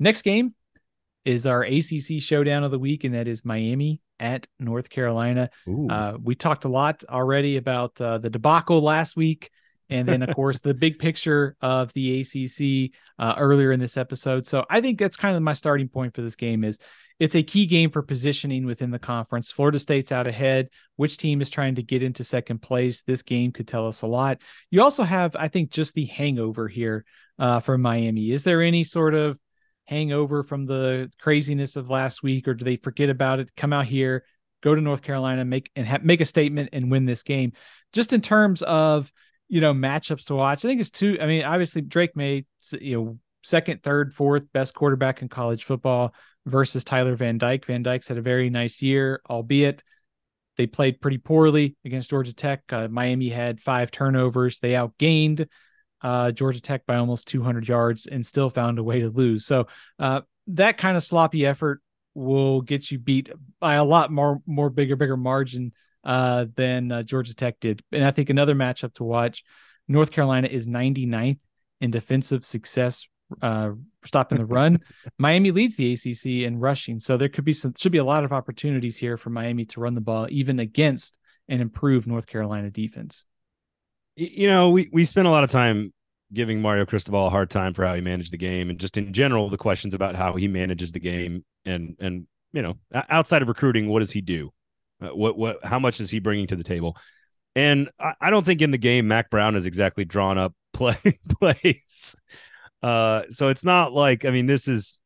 Next game is our ACC showdown of the week, and that is Miami at North Carolina. Ooh. We talked a lot already about the debacle last week, and then, of course, the big picture of the ACC earlier in this episode. So I think that's kind of my starting point for this game is it's a key game for positioning within the conference. Florida State's out ahead. Which team is trying to get into second place? This game could tell us a lot. You also have, I think, just the hangover here for Miami. Is there any sort of hangover from the craziness of last week, or do they forget about it, come out here, go to North Carolina, make a statement and win this game? Just in terms of, matchups to watch, I think it's two. I mean, obviously Drake Maye, second, third, fourth best quarterback in college football versus Tyler Van Dyke. Van Dyke's had a very nice year, albeit they played pretty poorly against Georgia Tech. Miami had 5 turnovers. They outgained Georgia Tech by almost 200 yards and still found a way to lose. So that kind of sloppy effort will get you beat by a lot bigger margin than Georgia Tech did. And I think another matchup to watch, North Carolina is 99th in defensive success, stopping the run. Miami leads the ACC in rushing. So there should be a lot of opportunities here for Miami to run the ball, even against an improved North Carolina defense. We spent a lot of time giving Mario Cristobal a hard time for how he managed the game, and just in general, the questions about how he manages the game, and outside of recruiting, what does he do? How much is he bringing to the table? And I don't think in the game Mac Brown has exactly drawn up plays. So it's not like, this is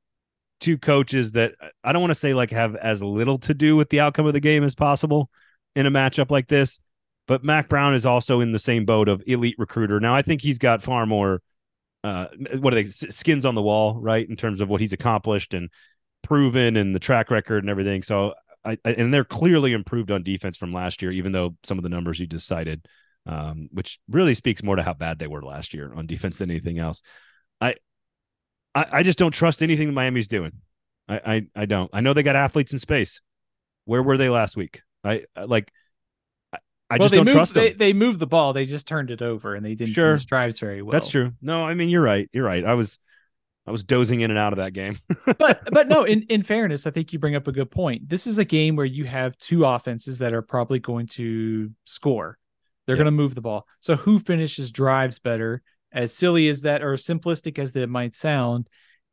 two coaches that I don't want to say like have as little to do with the outcome of the game as possible in a matchup like this. But Mac Brown is also in the same boat of elite recruiter. Now, I think he's got far more, skins on the wall, right, in terms of what he's accomplished and proven and the track record and everything. So, and they're clearly improved on defense from last year, even though some of the numbers you just cited, which really speaks more to how bad they were last year on defense than anything else. I just don't trust anything that Miami's doing. I don't. I know they got athletes in space. Where were they last week? I just don't trust them. They moved the ball. They just turned it over, and they didn't finish drives very well. That's true. No, you're right. You're right. I was dozing in and out of that game. but no, in fairness, I think you bring up a good point. This is a game where you have two offenses that are probably going to score. They're going to move the ball. So who finishes drives better, as silly as that or simplistic as that might sound,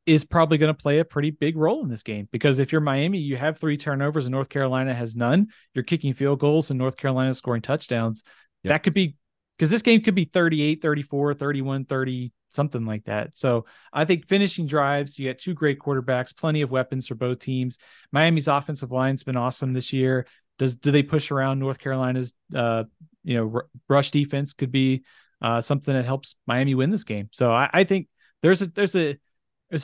is probably going to play a pretty big role in this game. Because if you're Miami, you have 3 turnovers and North Carolina has none. You're kicking field goals and North Carolina scoring touchdowns. Yep. That could be, because this game could be 38, 34, 31, 30, something like that. So I think finishing drives, you got 2 great quarterbacks, plenty of weapons for both teams. Miami's offensive line's been awesome this year. Do they push around North Carolina's, rush defense could be something that helps Miami win this game. So I think there's a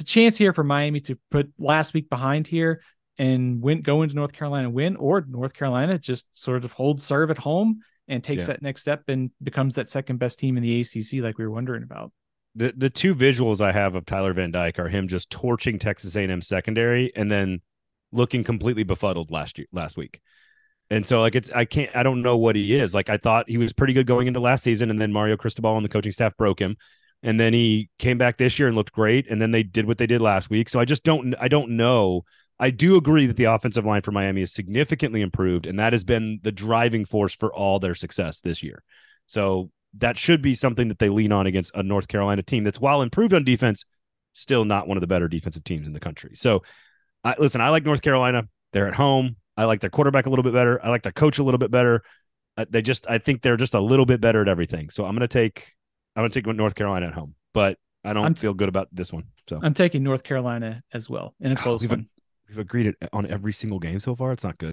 chance here for Miami to put last week behind here and go into North Carolina and win, or North Carolina just sort of hold serve at home and takes that next step and becomes that second best team in the ACC, like we were wondering about. The 2 visuals I have of Tyler Van Dyke are him just torching Texas A&M secondary and then looking completely befuddled last week. And so I don't know what he is. Like, I thought he was pretty good going into last season, and then Mario Cristobal and the coaching staff broke him. And then he came back this year and looked great. And then they did what they did last week. So I don't know. I do agree that the offensive line for Miami is significantly improved, and that has been the driving force for all their success this year. So that should be something that they lean on against a North Carolina team that's, while improved on defense, still not one of the better defensive teams in the country. So I like North Carolina. They're at home. I like their quarterback a little bit better. I like their coach a little bit better. I think they're just a little bit better at everything. So I'm going to take North Carolina at home, but I don't feel good about this one. So I'm taking North Carolina as well in a close one. We've agreed on every single game so far. It's not good.